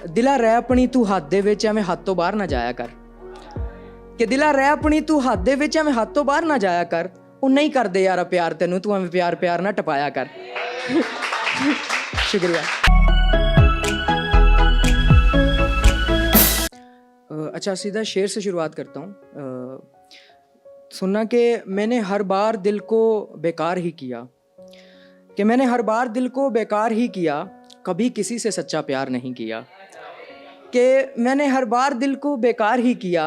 ਦਿਲਾ ਰਹਿ ਆਪਣੀ ਤੂੰ ਹੱਥ ਦੇ ਵਿੱਚ ਐਵੇਂ ਹੱਥ ਤੋਂ ਬਾਹਰ ਨਾ ਜਾਇਆ ਕਰ ਕਿ ਦਿਲਾ ਰਹਿ ਆਪਣੀ ਤੂੰ ਹੱਥ ਦੇ ਵਿੱਚ ਐਵੇਂ ਹੱਥ ਤੋਂ ਬਾਹਰ ਨਾ ਜਾਇਆ ਕਰ ਉਹ ਨਹੀਂ ਕਰਦੇ ਯਾਰਾ ਪਿਆਰ ਤੈਨੂੰ ਤੂੰ ਐਵੇਂ ਪਿਆਰ ਪਿਆਰ ਨਾ ਟਪਾਇਆ ਕਰ शुक्रिया। अच्छा सीधा शेर से शुरुआत करता हूँ। सुनना कि मैंने हर बार दिल को बेकार ही किया कि मैंने हर बार दिल को बेकार ही किया कभी किसी से सच्चा प्यार नहीं किया कि मैंने हर बार दिल को बेकार ही किया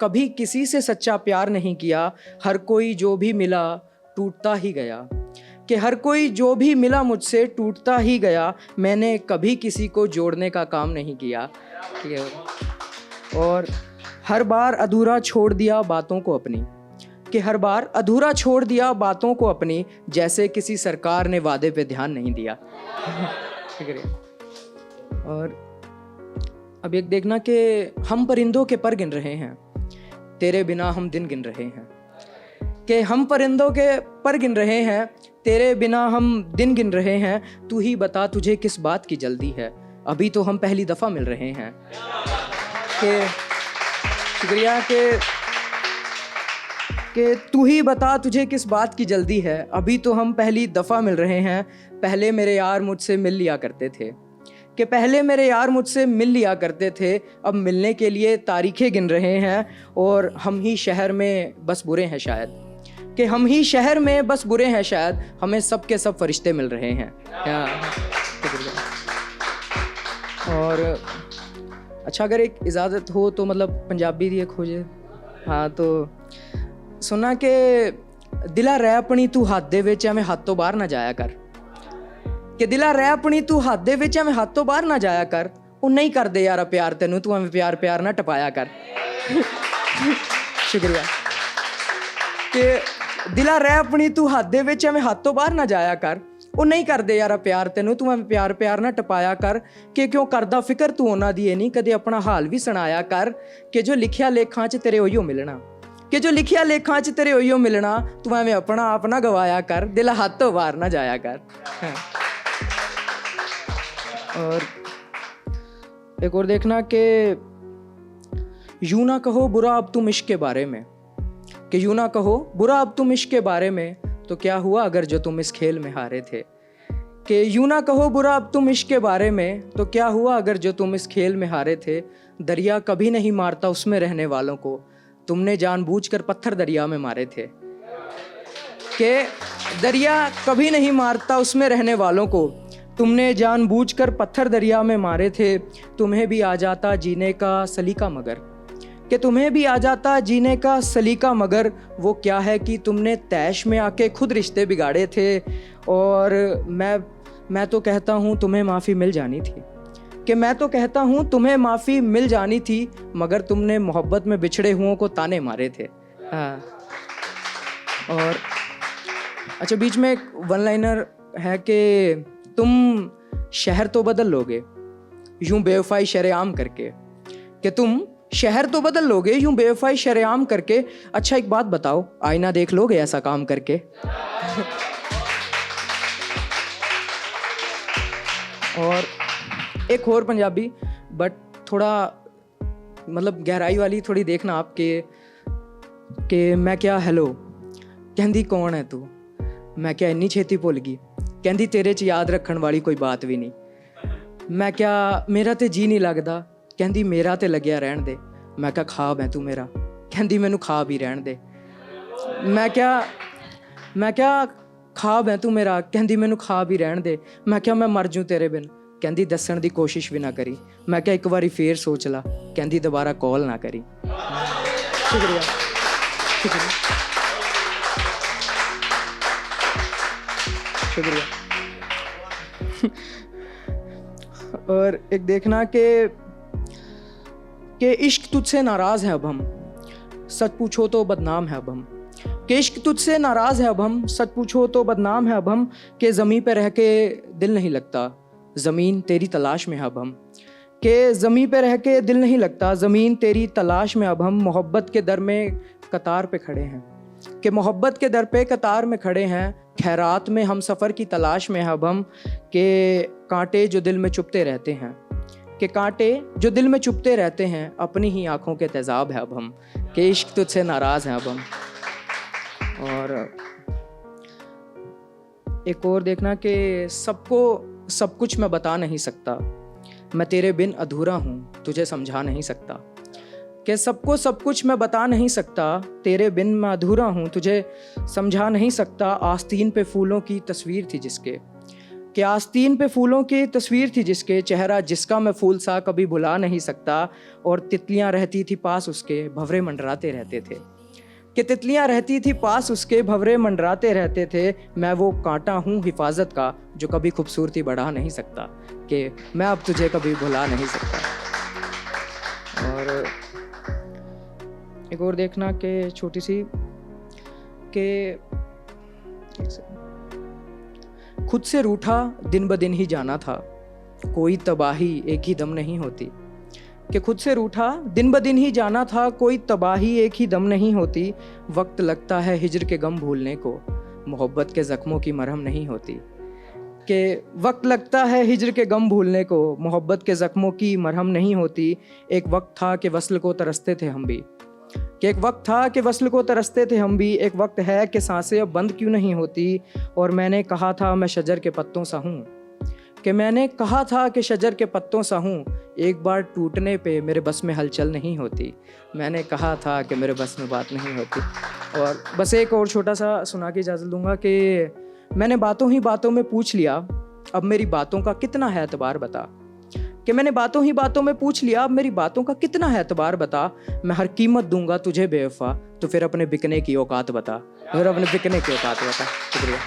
कभी किसी से सच्चा प्यार नहीं किया हर कोई जो भी मिला टूटता ही गया कि हर कोई जो भी मिला मुझसे टूटता ही गया मैंने कभी किसी को जोड़ने का काम नहीं किया और हर बार अधूरा छोड़ दिया बातों को अपनी कि हर बार अधूरा छोड़ दिया बातों को अपनी जैसे किसी सरकार ने वादे पे ध्यान नहीं दिया और अब एक देखना कि हम परिंदों के पर गिन रहे हैं तेरे बिना हम दिन गिन रहे हैं कि हम परिंदों के पर गिन रहे हैं तेरे बिना हम दिन गिन रहे हैं तू ही बता तुझे किस बात की जल्दी है अभी तो हम पहली दफ़ा मिल रहे हैं कि शुक्रिया कि तू ही बता तुझे किस बात की जल्दी है अभी तो हम पहली दफ़ा मिल रहे हैं पहले मेरे यार मुझसे मिल लिया करते थे कि पहले मेरे यार मुझसे मिल लिया करते थे अब मिलने के लिए तारीखें गिन रहे हैं और हम ही शहर में बस बुरे हैं शायद कि हम ही शहर में बस बुरे हैं शायद हमें सब के सब फरिश्ते मिल रहे हैं और अच्छा अगर एक इजाज़त हो तो मतलब पंजाबी दी एक हो जाए हाँ तो सुना कि दिला रह अपनी तू हੱਥ ਦੇ ਵਿੱਚ ਐਵੇਂ ਹੱਥ ਤੋਂ ਬਾਹਰ ਨਾ ਜਾਇਆ ਕਰ ਕਿ ਦਿਲਾ ਰਹਿ ਆਪਣੀ ਤੂੰ ਹੱਥ ਦੇ ਵਿੱਚ ਐਵੇਂ ਹੱਥ ਤੋਂ ਬਾਹਰ ਨਾ ਜਾਇਆ ਕਰ ਉਹ ਨਹੀਂ ਕਰਦੇ ਯਾਰਾ ਪਿਆਰ ਤੈਨੂੰ ਤੂੰ ਐਵੇਂ ਪਿਆਰ ਪਿਆਰ ਨਾ ਟਪਾਇਆ ਕਰ ਸ਼ੁਕਰੀਆ ਕਿ ਦਿਲਾ ਰਹਿ ਆਪਣੀ ਤੂੰ ਹੱਥ ਦੇ ਵਿੱਚ ਐਵੇਂ ਹੱਥ ਤੋਂ ਬਾਹਰ ਨਾ ਜਾਇਆ ਕਰ ਉਹ ਨਹੀਂ ਕਰਦੇ ਯਾਰਾ ਪਿਆਰ ਤੈਨੂੰ ਤੂੰ ਐਵੇਂ ਪਿਆਰ ਪਿਆਰ ਨਾ ਟਪਾਇਆ ਕਰ ਕਿ ਕਿਉਂ ਕਰਦਾ ਫਿਕਰ ਤੂੰ ਉਹਨਾਂ ਦੀ ਇਹ ਨਹੀਂ ਕਦੇ ਆਪਣਾ ਹਾਲ ਵੀ ਸੁਣਾਇਆ ਕਰ ਕਿ ਜੋ ਲਿਖਿਆ ਲੇਖਾਂ 'ਚ ਤੇਰੇ ਉਹੀਓ ਮਿਲਣਾ ਕਿ ਜੋ ਲਿਖਿਆ ਲੇਖਾਂ 'ਚ ਤੇਰੇ ਉਹੀਓ ਮਿਲਣਾ ਤੂੰ ਐਵੇਂ ਆਪਣਾ ਆਪ ਨਾ ਗਵਾਇਆ ਕਰ ਦਿਲ ਹੱਥ ਤੋਂ ਬਾਹਰ ਨਾ ਜਾਇਆ ਕਰ और एक और देखना कि यूं ना कहो बुरा अब तुम इश्क के बारे में कि यूं ना कहो बुरा अब तुम इश्क के बारे में तो क्या हुआ अगर जो तुम इस खेल में हारे थे कि यूं ना कहो बुरा अब तुम इश्क के बारे में तो क्या हुआ अगर जो तुम इस खेल में हारे थे दरिया कभी नहीं मारता उसमें रहने वालों को तुमने जानबूझकर पत्थर दरिया में मारे थे कि दरिया कभी नहीं मारता उसमें रहने वालों को तुमने जानबूझकर पत्थर दरिया में मारे थे तुम्हें भी आ जाता जीने का सलीका मगर कि तुम्हें भी आ जाता जीने का सलीका मगर वो क्या है कि तुमने तैश में आके खुद रिश्ते बिगाड़े थे और मैं तो कहता हूँ तुम्हें माफ़ी मिल जानी थी कि मैं तो कहता हूँ तुम्हें माफ़ी मिल जानी थी मगर तुमने मोहब्बत में बिछड़े हुओं को ताने मारे थे हाँ और अच्छा बीच में एक वन लाइनर है कि तुम शहर तो बदल लोगे यूं बेवफाई शरेआम करके कि तुम शहर तो बदल लोगे यूं बेवफाई शरेआम करके अच्छा एक बात बताओ आईना देख लोगे ऐसा काम करके और एक और पंजाबी बट थोड़ा मतलब गहराई वाली थोड़ी देखना आपके कि मैं क्या हेलो कहंदी कौन है तू मैं क्या इन्नी छेती भुल गई कहंदी तेरे च याद रखण वाली कोई बात भी नहीं मैं क्या मेरा ते जी नहीं लगदा कहंदी मेरा ते लग्या रहन दे मैं क्या ख्वाब है तू मेरा कहंदी मैनू ख्वाब ही रहन दे मैं क्या ख्वाब है तू मेरा कहंदी मैनू ख्वाब ही रहन दे मैं क्या मैं मर जूँ तेरे बिन कहंदी दस्सण दी कोशिश भी ना करी मैं क्या एक बारी फेर सोच ला कहंदी दोबारा कॉल ना करी शुक्रिया शुक्रिया और एक देखना कि इश्क तुझसे नाराज़ है अब हम सच पूछो तो बदनाम है अब हम कि इश्क तुझसे नाराज़ है अब हम सच पूछो तो बदनाम है अब हम कि ज़मीं पे रह के दिल नहीं लगता ज़मीन तेरी तलाश में है अब हम कि ज़मीं पे रह के दिल नहीं लगता ज़मीन तेरी तलाश में अब हम मोहब्बत के दर में कतार पे खड़े हैं कि मोहब्बत के दर पे कतार में खड़े हैं खैरात में हम सफ़र की तलाश में अब हम के कांटे जो दिल में चुभते रहते हैं कि कांटे जो दिल में चुभते रहते हैं अपनी ही आंखों के तेजाब है अब हम, कि इश्क तुझसे नाराज़ हैं अब हम। और एक और देखना कि सबको सब कुछ मैं बता नहीं सकता, मैं तेरे बिन अधूरा हूँ तुझे समझा नहीं सकता। कि सबको सब कुछ मैं बता नहीं सकता, तेरे बिन मैं अधूरा हूँ तुझे समझा नहीं सकता। आस्तीन पे फूलों की तस्वीर थी जिसके, कि आस्तीन पे फूलों की तस्वीर थी जिसके, चेहरा जिसका मैं फूल सा कभी भुला नहीं सकता। और तितलियां रहती थी पास उसके, भंवरे मंडराते रहते थे। कि तितलियां रहती थी पास उसके, भंवरे मंडराते रहते थे। मैं वो कांटा हूँ हिफाजत का जो कभी खूबसूरती बढ़ा नहीं सकता, कि मैं अब तुझे कभी भुला नहीं सकता। और एक और देखना कि छोटी सी, कि खुद से रूठा दिन ब दिन ही जाना था, कोई तबाही एक ही दम नहीं होती। कि खुद से रूठा दिन ब दिन ही जाना था, कोई तबाही एक ही दम नहीं होती। वक्त लगता है हिज्र के गम भूलने को, मोहब्बत के जख्मों की मरहम नहीं होती। कि वक्त लगता है हिज्र के गम भूलने को, मोहब्बत के जख्मों की मरहम नहीं होती। एक वक्त था कि वस्ल को तरसते थे हम भी, कि एक वक्त था कि वस्ल को तरसते थे हम भी। एक वक्त है कि सांसें अब बंद क्यों नहीं होती। और मैंने कहा था मैं शजर के पत्तों सा हूँ, कि मैंने कहा था कि शजर के पत्तों सा हूँ, एक बार टूटने पे मेरे बस में हलचल नहीं होती। मैंने कहा था कि मेरे बस में बात नहीं होती। और बस एक और छोटा सा सुना के इजाज़त दूंगा कि मैंने बातों ही बातों में पूछ लिया, अब मेरी बातों का कितना है एतबार बता। कि मैंने बातों ही बातों में पूछ लिया, अब मेरी बातों का कितना है एतबार बता। मैं हर कीमत दूंगा तुझे बेवफा, तो फिर अपने बिकने की औकात बता, फिर अपने बिकने की औकात बता। शुक्रिया।